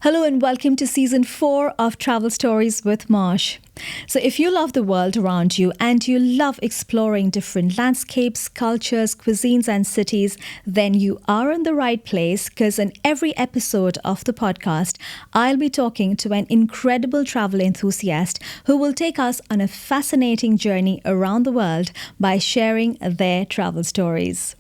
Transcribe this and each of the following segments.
Hello and welcome to season 4 of Travel Stories with Moush. So if you love the world around you and you love exploring different landscapes, cultures, cuisines and cities, then you are in the right place because in every episode of the podcast, I'll be talking to an incredible travel enthusiast who will take us on a fascinating journey around the world by sharing their travel stories.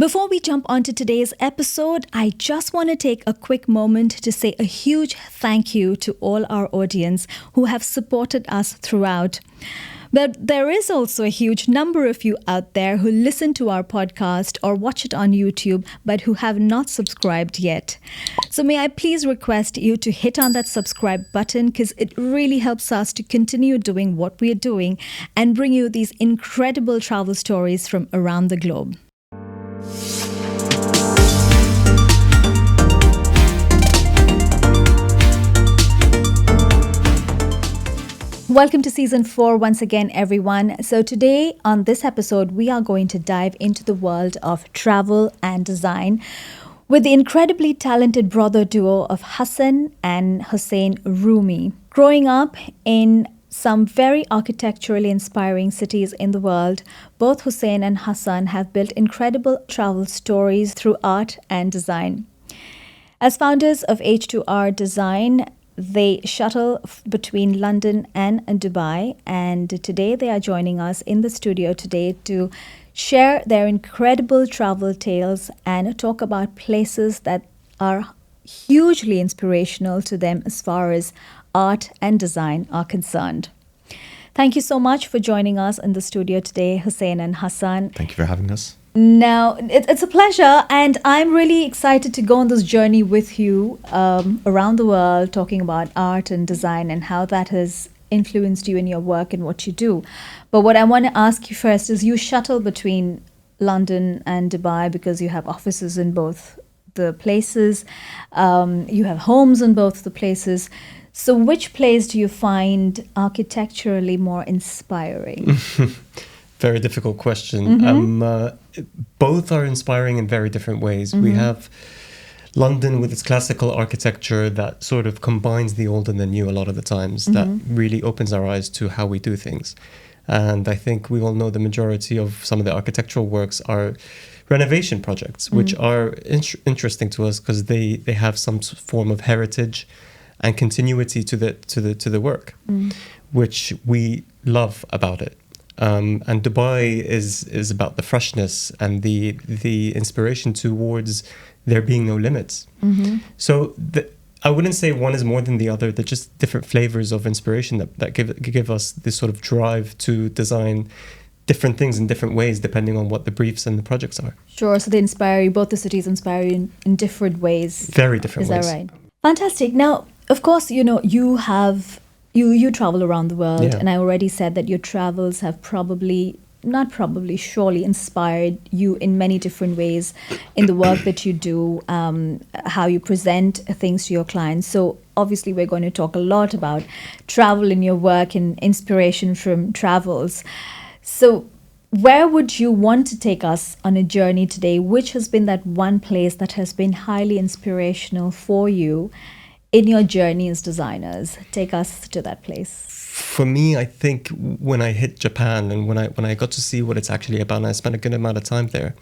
Before we jump onto today's episode, I just want to take a quick moment to say a huge thank you to all our audience who have supported us throughout. But there is also a huge number of you out there who listen to our podcast or watch it on YouTube, but who have not subscribed yet. So may I please request you to hit on that subscribe button because it really helps us to continue doing what we are doing and bring you these incredible travel stories from around the globe. Welcome to season 4 once again, everyone. So today on this episode, we are going to dive into the world of travel and design with the incredibly talented brother duo of Hasan and Hussain Roomi. Growing up in some very architecturally inspiring cities in the world, both Husain and Hasan have built incredible travel stories through art and design. As founders of H2R Design, they shuttle between London and Dubai, and today they are joining us in the studio today to share their incredible travel tales and talk about places that are hugely inspirational to them as far as art and design are concerned. Thank you so much for joining us in the studio today, Husain and Hasan. Thank you for having us. Now, it's a pleasure, and I'm really excited to go on this journey with you around the world, talking about art and design and how that has influenced you in your work and what you do. But what I want to ask you first is, you shuttle between London and Dubai because you have offices in both the places, you have homes in both the places. So which place do you find architecturally more inspiring? Very difficult question. Both are inspiring in very different ways. We have London with its classical architecture that sort of combines the old and the new a lot of the times, that really opens our eyes to how we do things. And I think we all know the majority of some of the architectural works are renovation projects, which are interesting to us because they have some form of heritage and continuity to the work, which we love about it. And Dubai is about the freshness and the inspiration towards there being no limits. So I wouldn't say one is more than the other. They're just different flavors of inspiration that give us this sort of drive to design different things in different ways depending on what the briefs and the projects are. Sure, so they inspire you, both the cities inspire you in different ways. Very different ways. Is that right? Fantastic. Now, of course, you travel around the world, and I already said that your travels have surely inspired you in many different ways in the work that you do, how you present things to your clients. So obviously we're going to talk a lot about travel in your work and inspiration from travels. So where would you want to take us on a journey today? Which has been that one place that has been highly inspirational for you in your journey as designers? Take us to that place. For me, I think when I hit Japan and when I got to see what it's actually about, and I spent a good amount of time there,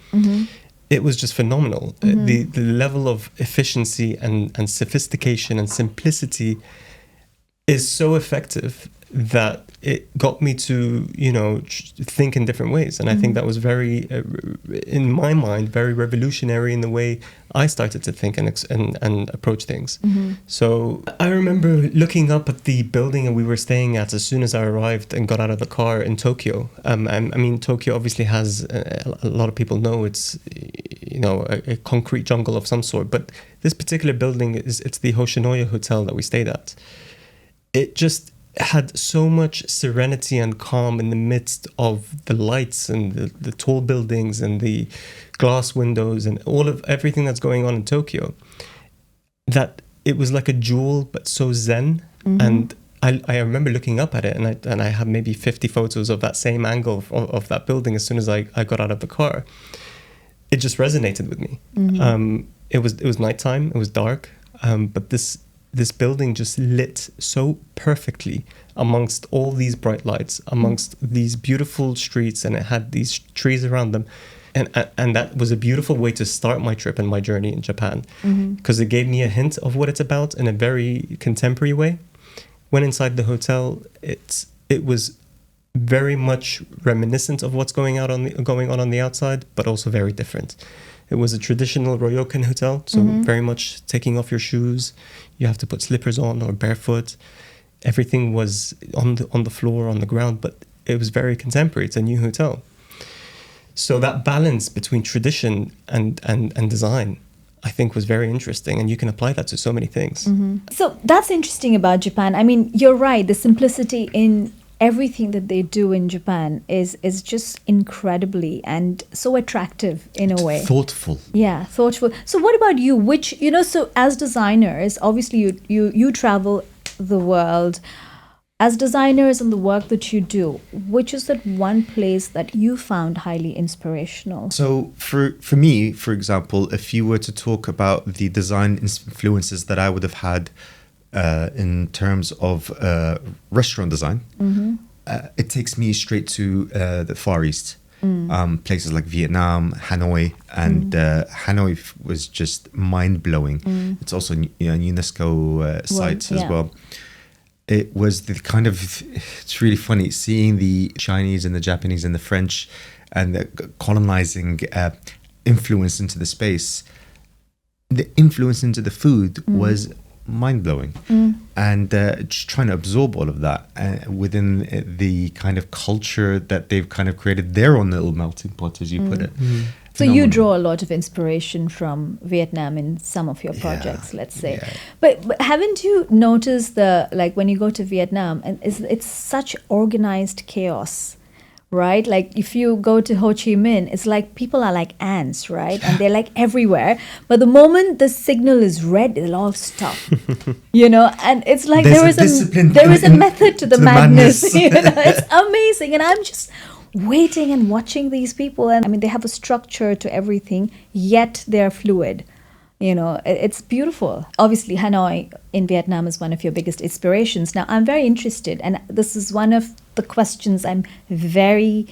it was just phenomenal. The level of efficiency and sophistication and simplicity is so effective that it got me to, think in different ways. And I think that was very, in my mind, very revolutionary in the way I started to think and approach things. So I remember looking up at the building that we were staying at as soon as I arrived and got out of the car in Tokyo. I mean, Tokyo obviously has, a lot of people know it's, a concrete jungle of some sort. But this particular building, it's the Hoshinoya Hotel that we stayed at. It just had so much serenity and calm in the midst of the lights and the tall buildings and the glass windows and everything that's going on in Tokyo, that it was like a jewel but so zen. And I remember looking up at it and I have maybe 50 photos of that same angle of that building as soon as I got out of the car. It just resonated with me. It was nighttime, it was dark. but this building just lit so perfectly amongst all these bright lights, amongst these beautiful streets, and it had these trees around them. And that was a beautiful way to start my trip and my journey in Japan, because it gave me a hint of what it's about in a very contemporary way. When inside the hotel, it was very much reminiscent of what's going on on the outside, but also very different. It was a traditional ryokan hotel, so very much taking off your shoes. You have to put slippers on or barefoot. Everything was on the floor, on the ground, but it was very contemporary. It's a new hotel. So that balance between tradition and design, I think, was very interesting, and you can apply that to so many things. So that's interesting about Japan. I mean, you're right. The simplicity in everything that they do in Japan is just incredibly and so attractive in a way. Thoughtful. Yeah, thoughtful. So what about you? Which, so as designers, obviously you travel the world. As designers and the work that you do, which is that one place that you found highly inspirational? So for me, for example, if you were to talk about the design influences that I would have had in terms of restaurant design, it takes me straight to the Far East. Places like Vietnam, Hanoi, and Hanoi was just mind-blowing. It's also a UNESCO site as well. It was the kind of, it's really funny seeing the Chinese and the Japanese and the French and the colonizing influence into the space. The influence into the food was mind-blowing. And just trying to absorb all of that within the kind of culture that they've kind of created their own little melting pot, as you put it. So you draw a lot of inspiration from Vietnam in some of your projects, let's say. Yeah. But haven't you noticed when you go to Vietnam, and it's such organized chaos, right? Like if you go to Ho Chi Minh, it's like people are like ants, right? And they're like everywhere. But the moment the signal is red, they'll all stop, and it's like there is a method to the madness. It's amazing. And I'm just waiting and watching these people, and I mean they have a structure to everything, yet they're fluid. It's beautiful. Obviously Hanoi in Vietnam is one of your biggest inspirations. Now I'm very interested, and this is one of the questions I'm very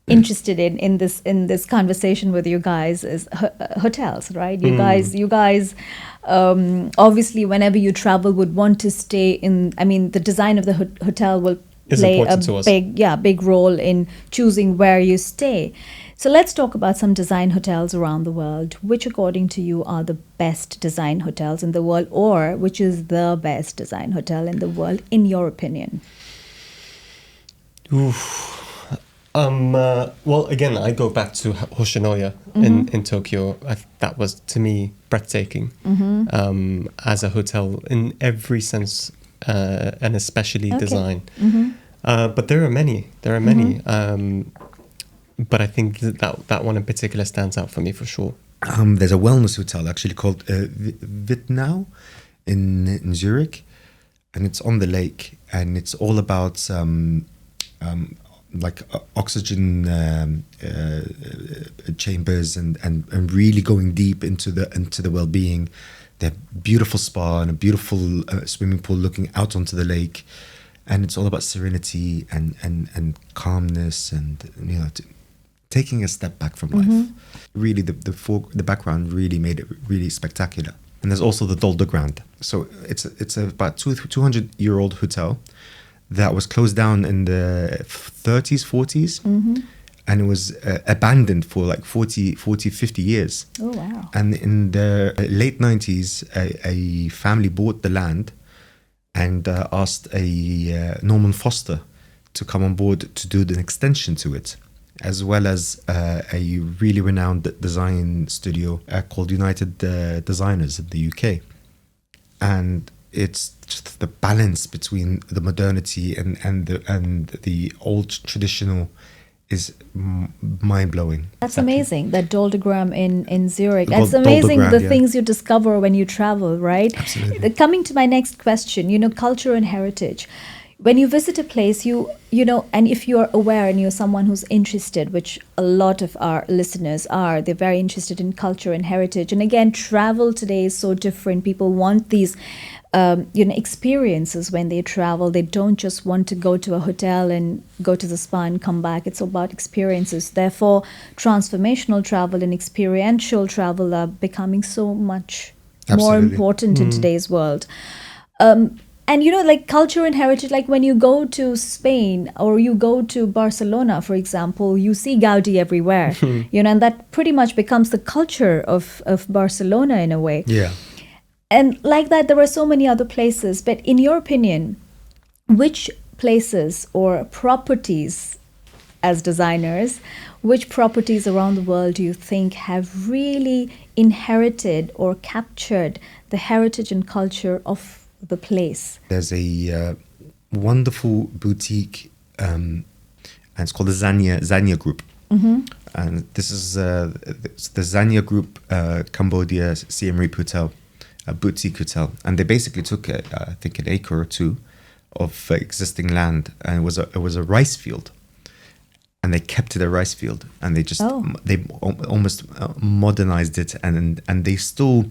interested in this conversation with you guys, is hotels, right? You guys obviously whenever you travel would want to stay in, I mean the design of the hotel will play a big role in choosing where you stay. So let's talk about some design hotels around the world. Which, according to you, are the best design hotels in the world, or which is the best design hotel in the world, in your opinion? Well, again, I go back to Hoshinoya in Tokyo. That was, to me, breathtaking as a hotel in every sense. And especially design. But there are many. But I think that one in particular stands out for me for sure. There's a wellness hotel actually called Vitnau in Zurich, and it's on the lake, and it's all about oxygen chambers and really going deep into the well-being. They have beautiful spa and a beautiful swimming pool looking out onto the lake, and it's all about serenity and calmness and taking a step back from life. Really, the background really made it really spectacular. And there's also the Doldergrand. So it's about 200-year-old hotel that was closed down in the 30s, 40s. And it was abandoned for like 40, 50 years. Oh, wow. And in the late 90s, a family bought the land and asked a Norman Foster to come on board to do an extension to it, as well as a really renowned design studio called United Designers in the UK. And it's just the balance between the modernity and the old traditional is mind-blowing. That's amazing, that Doldergram in Zurich. That's amazing, the things you discover when you travel, right? Absolutely. Coming to my next question, culture and heritage. when you visit a place, you know, and if you're aware and you're someone who's interested, which a lot of our listeners are, they're very interested in culture and heritage. And again, travel today is so different. People want these you know, experiences when they travel. They don't just want to go to a hotel and go to the spa and come back. It's about experiences. Therefore, transformational travel and experiential travel are becoming so much more Absolutely. important in today's world. And you know, like culture and heritage, like when you go to Spain or you go to Barcelona, for example, you see Gaudi everywhere, you know, and that pretty much becomes the culture of Barcelona in a way. Yeah. And like that, there are so many other places. But in your opinion, which places or properties as designers, which properties around the world do you think have really inherited or captured the heritage and culture of the place? There's a wonderful boutique, and it's called the Zania Group. And this is the Zania Group Cambodia Siem Reap Hotel, a boutique hotel. And they basically took, I think, an acre or two of existing land, and it was a rice field. And they kept it a rice field, and they just they almost modernized it, and they still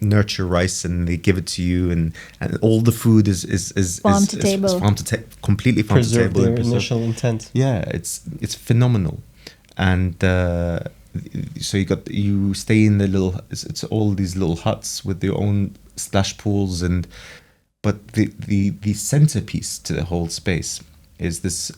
nurture rice, and they give it to you, and all the food is Farm to table. Completely farm to Preserve table. their initial intent. Yeah, it's phenomenal, and so you stay in the little. It's all these little huts with their own splash pools, but the centerpiece to the whole space is this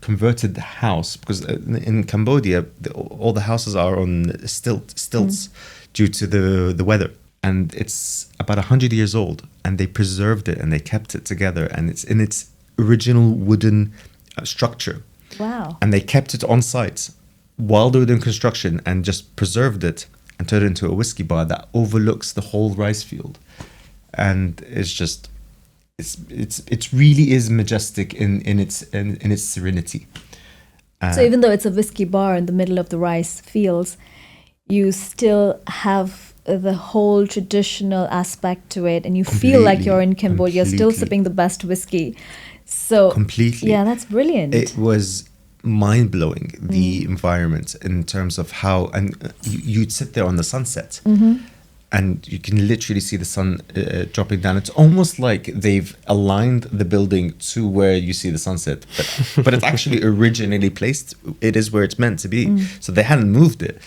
converted house, because in Cambodia all the houses are on stilts due to the weather, and it's about 100 years old, and they preserved it and they kept it together, and it's in its original wooden structure. Wow. And they kept it on site while they were doing construction, and just preserved it and turned it into a whiskey bar that overlooks the whole rice field. And it's just it really is majestic in its serenity. So even though it's a whiskey bar in the middle of the rice fields, you still have the whole traditional aspect to it, and you feel like you're in Cambodia, still sipping the best whiskey. So completely, yeah, that's brilliant. It was mind-blowing, the environment, in terms of how, and you'd sit there on the sunset, and you can literally see the sun dropping down. It's almost like they've aligned the building to where you see the sunset, but it's actually originally placed. It is where it's meant to be. So they hadn't moved it,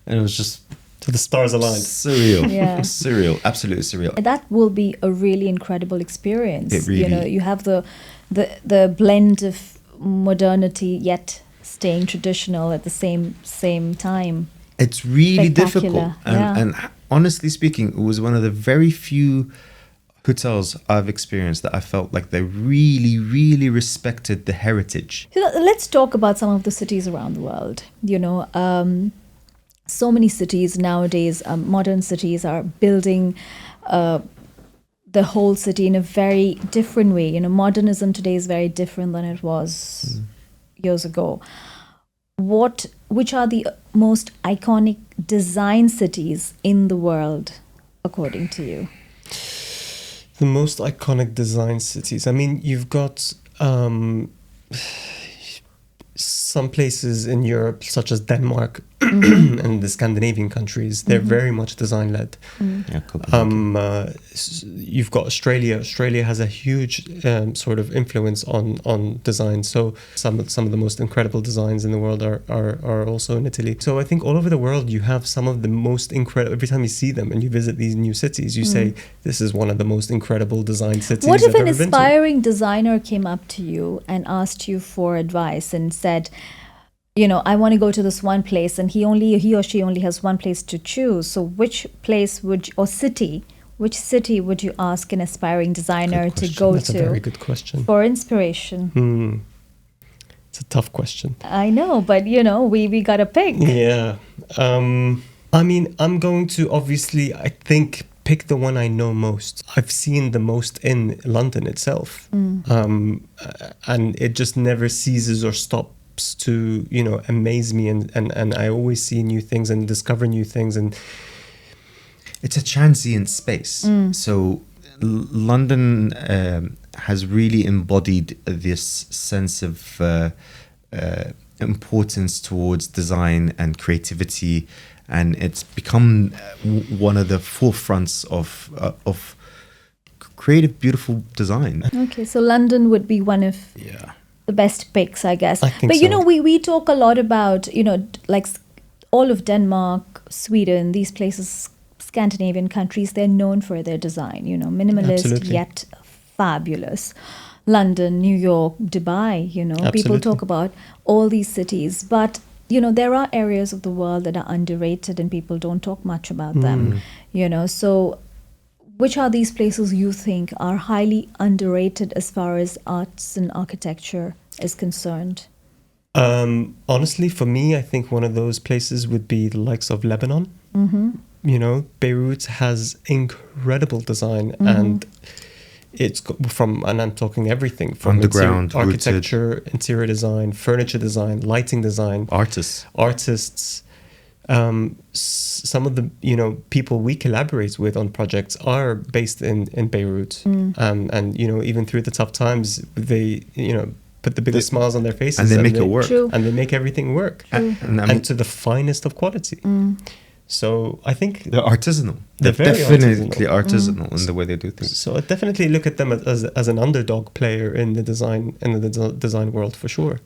and it was just So the stars aligned. surreal. Yeah. Surreal, absolutely surreal. That will be a really incredible experience. It really- You know, you have the blend of modernity yet staying traditional at the same time. It's really Spectacular, difficult, and honestly speaking, it was one of the very few hotels I've experienced that I felt like they really, really respected the heritage. So let's talk about some of the cities around the world. You know, so many cities nowadays, modern cities, are building the whole city in a very different way. You know, modernism today is very different than it was years ago. Which are the most iconic design cities in the world, according to you? The most iconic design cities. I mean, you've got some places in Europe, such as Denmark and the Scandinavian countries. They're very much design-led. Yeah, Copenhagen. You've got Australia. Australia has a huge sort of influence on design. So some of the most incredible designs in the world are also in Italy. So I think all over the world you have some of the most incredible. Every time you see them and you visit these new cities, you say, "This is one of the most incredible design cities." What if I've an ever been to." aspiring designer came up to you and asked you for advice and said, you know, I want to go to this one place, and he or she only has one place to choose. So which place which city would you ask an aspiring designer to go That's to a very good question. for inspiration? It's a tough question. I know, but you know, we gotta pick. Yeah. I mean, I'm going to obviously, I think, pick the one I know most. I've seen the most in London itself. And it just never ceases or stops to, you know, amaze me. And I always see new things and discover new things. And It's a transient space. So London has really embodied this sense of importance towards design and creativity, and it's become one of the forefronts of creative, beautiful design. Okay, so London would be one of the best picks, I guess. I think but you so. know, we talk a lot about, you know, like all of Denmark, Sweden, these places, Scandinavian countries, they're known for their design, you know, minimalist Absolutely. yet fabulous. London, New York, Dubai, you know, people Absolutely. talk about all these cities, but you know, there are areas of the world that are underrated and people don't talk much about them, you know. So which are these places you think are highly underrated as far as arts and architecture is concerned? Honestly, for me, I think one of those places would be the likes of Lebanon. You know, Beirut has incredible design, and it's from, and I'm talking everything from Underground, architecture, interior design, furniture design, lighting design, Artists. Some of the, you know, people we collaborate with on projects are based in Beirut, and you know, even through the tough times, they, you know, put the biggest smiles on their faces, And they make it work. True. and they make everything work, And I mean, and to the finest of quality. So I think they're artisanal. They're They're very definitely artisanal in the way they do things. so. I definitely look at them as an underdog player in the design world for sure.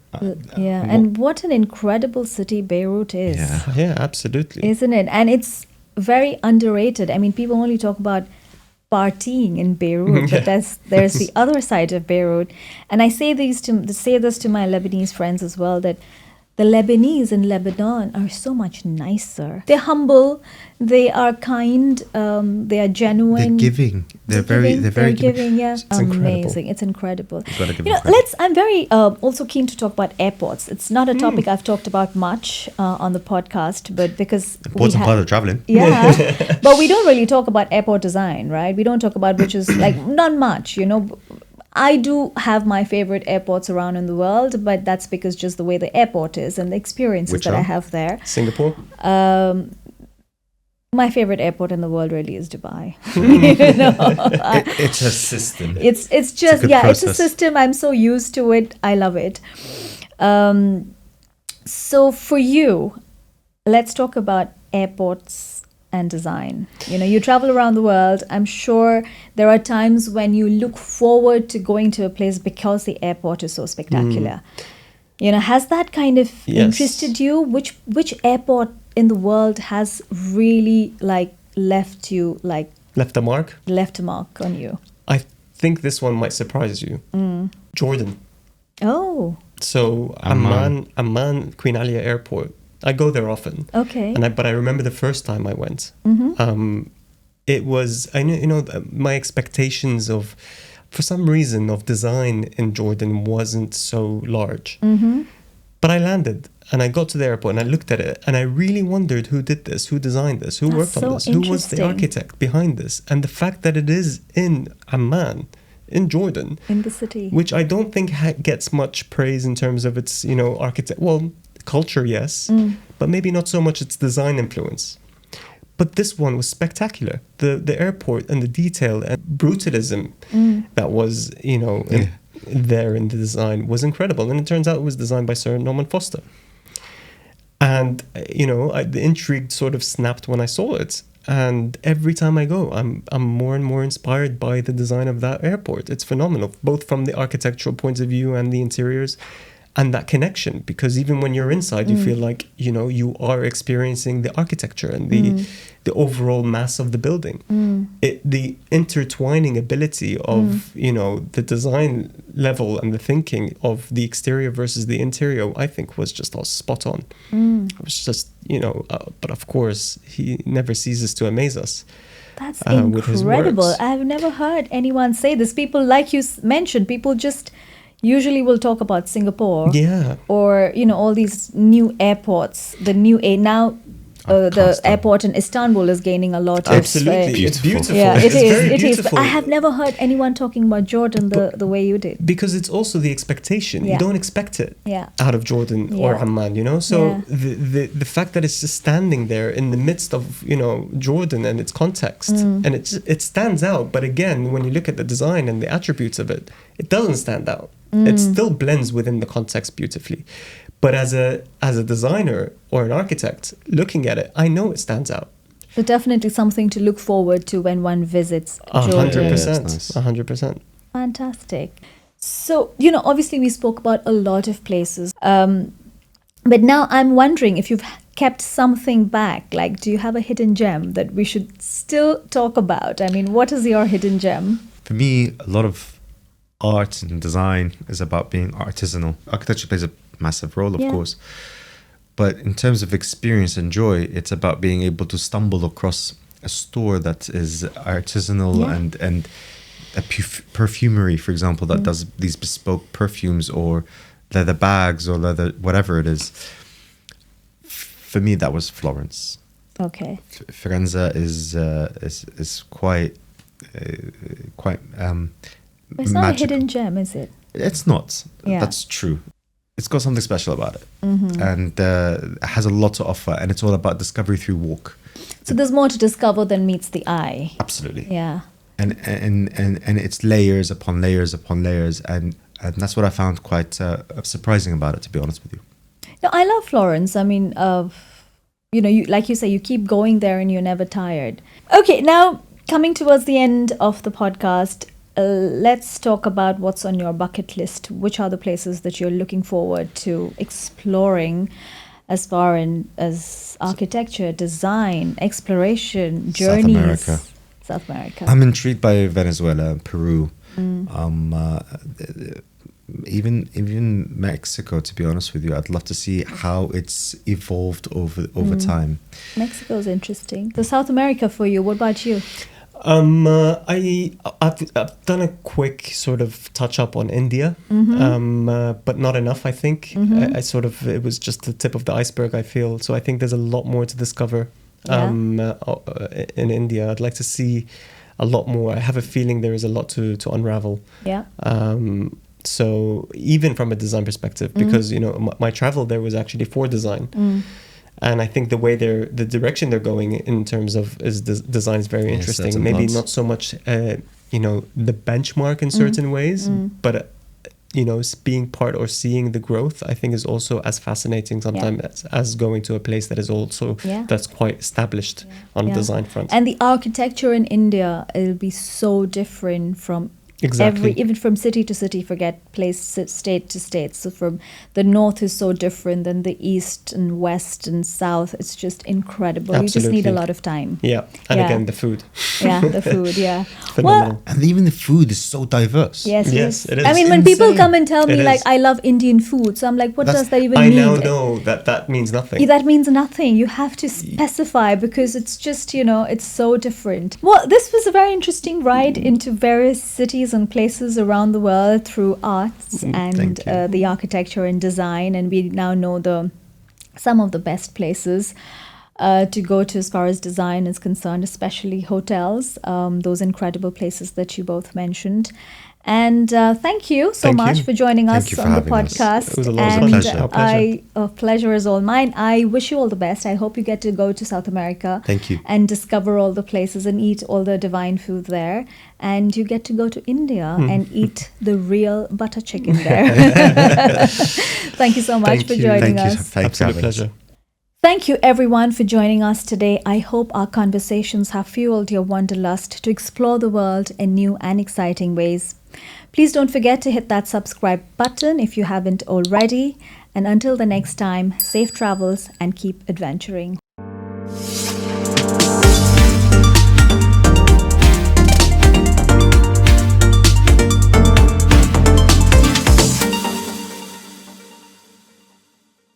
Yeah, and what an incredible city Beirut is. Yeah. Yeah, absolutely. Isn't it? And it's very underrated. I mean, people only talk about partying in Beirut, but there's the other side of Beirut. And I say this to my Lebanese friends as well, that the Lebanese in Lebanon are so much nicer. They're humble, they are kind, they are genuine. They're giving. They're very giving. Yeah, It's incredible. amazing. It's incredible. You've gotta give You know, them credit. I'm very also keen to talk about airports. It's not a topic I've talked about much on the podcast, but because Important part of traveling. yeah, but we don't really talk about airport design, right? We don't talk about, which is like not much, you know. I do have my favorite airports around in the world, but that's because just the way the airport is and the experiences Which that I are? have there. Singapore. My favorite airport in the world really is Dubai. You know? It's a system. It's just a good it's a process. system. I'm so used to it. I love it. So for you, let's talk about airports and design. You know, you travel around the world. I'm sure there are times when you look forward to going to a place because the airport is so spectacular. You know, has that kind of Yes. interested you? Which airport in the world has really like left Left a mark. a mark on you? I think this one might surprise you. Jordan. Oh, So Amman, Queen Alia Airport. I go there often. okay. But I remember the first time I went. It was my expectations of, for some reason, of design in Jordan wasn't so large. But I landed and I got to the airport and I looked at it and I really wondered who did this, who designed this, who That's worked on so this, who was the interesting. architect behind this, and the fact that it is in Amman, in Jordan, In the city. which I don't think gets much praise in terms of its, architect. Well, culture, yes, but maybe not so much its design influence. But this one was spectacular. The airport and the detail and brutalism that was, there in the design was incredible. And it turns out it was designed by Sir Norman Foster. And, the intrigue sort of snapped when I saw it. And every time I go, I'm more and more inspired by the design of that airport. It's phenomenal, both from the architectural point of view and the interiors, and that connection. Because even when you're inside, you feel like you are experiencing the architecture and the overall mass of the building. The intertwining ability of the design level and the thinking of the exterior versus the interior, I think, was just all spot on. It was just but of course he never ceases to amaze us. That's with his incredible. works. I've never heard anyone say this. People, like you mentioned, people just usually will talk about Singapore Yeah. or, all these new airports, the new now the airport in Istanbul is gaining a lot of Absolutely, it's beautiful. Yeah, it's very it is. beautiful. But I have never heard anyone talking about Jordan the way you did. Because it's also the expectation. Yeah. You don't expect it Yeah. out of Jordan or Yeah. Amman, you know? So Yeah. the fact that it's just standing there in the midst of, you know, Jordan and its context, and it stands out. But again, when you look at the design and the attributes of it, it doesn't stand out. It still blends within the context beautifully. But as a designer or an architect looking at it, I know it stands out. So definitely something to look forward to when one visits Jordan. 100%. nice. 100%. Fantastic. So, you know, obviously we spoke about a lot of places. But now I'm wondering if you've kept something back. Like, do you have a hidden gem that we should still talk about? I mean, what is your hidden gem? For me, a lot of art and design is about being artisanal. Architecture plays a massive role, of Yeah. course. But in terms of experience and joy, it's about being able to stumble across a store that is artisanal Yeah. and a perfumery, for example, that does these bespoke perfumes or leather bags or leather, whatever it is. For me, that was Florence. Okay. Firenze is quite But it's not a magical. hidden gem, is it? It's not. Yeah. That's true. It's got something special about it, Mm-hmm. and it has a lot to offer. And it's all about discovery through walk. So there's more to discover than meets the eye. Absolutely. Yeah. And it's layers upon layers upon layers, and that's what I found quite surprising about it, to be honest with you. No, I love Florence. I mean, you know, like you say, you keep going there and you're never tired. Okay, now coming towards the end of the podcast, let's talk about what's on your bucket list. Which are the places that you're looking forward to exploring as far as architecture, design, exploration, journeys? South America. I'm intrigued by Venezuela, Peru, even Mexico. To be honest with you, I'd love to see how it's evolved over time. Mexico's interesting. So South America for you. What about you? I've done a quick sort of touch up on India, but not enough. I think I sort of, it was just the tip of the iceberg, I feel. So I think there's a lot more to discover in India. I'd like to see a lot more. I have a feeling there is a lot to unravel. Yeah. So even from a design perspective, because you know my travel there was actually for design. And I think the way the direction they're going in terms of design is very interesting. Maybe not so much, you know, the benchmark in certain ways, but you know, being part or seeing the growth, I think is also as fascinating sometimes as going to a place that is also that's quite established on the design front. And the architecture in India, it'll be so different from Exactly. even from city to city, forget place, state to state. So from the north is so different than the east and west and south. It's just incredible. Absolutely. You just need a lot of time. Yeah. And again, the food. Yeah, the food, yeah. Phenomenal. And even the food is so diverse. Yes, it is. I mean, when Insane. people come and tell me, It like, is. I love Indian food, so I'm like, what does that even I mean? now know that means nothing. Yeah, that means nothing. You have to specify because it's just, you know, it's so different. Well, this was a very interesting ride into various cities and places around the world through arts and the architecture and design. And we now know some of the best places to go to as far as design is concerned, especially hotels, those incredible places that you both mentioned. And thank you so much for joining us you for on the having us. podcast. It was a lot of And pleasure. Our pleasure. pleasure is all mine. I wish you all the best. I hope you get to go to South America. Thank you. And discover all the places and eat all the divine food there. And you get to go to India and eat the real butter chicken there. Thank you so much for joining us. Absolute pleasure. Thank you everyone for joining us today. I hope our conversations have fueled your wanderlust to explore the world in new and exciting ways. Please don't forget to hit that subscribe button if you haven't already. And until the next time, safe travels and keep adventuring.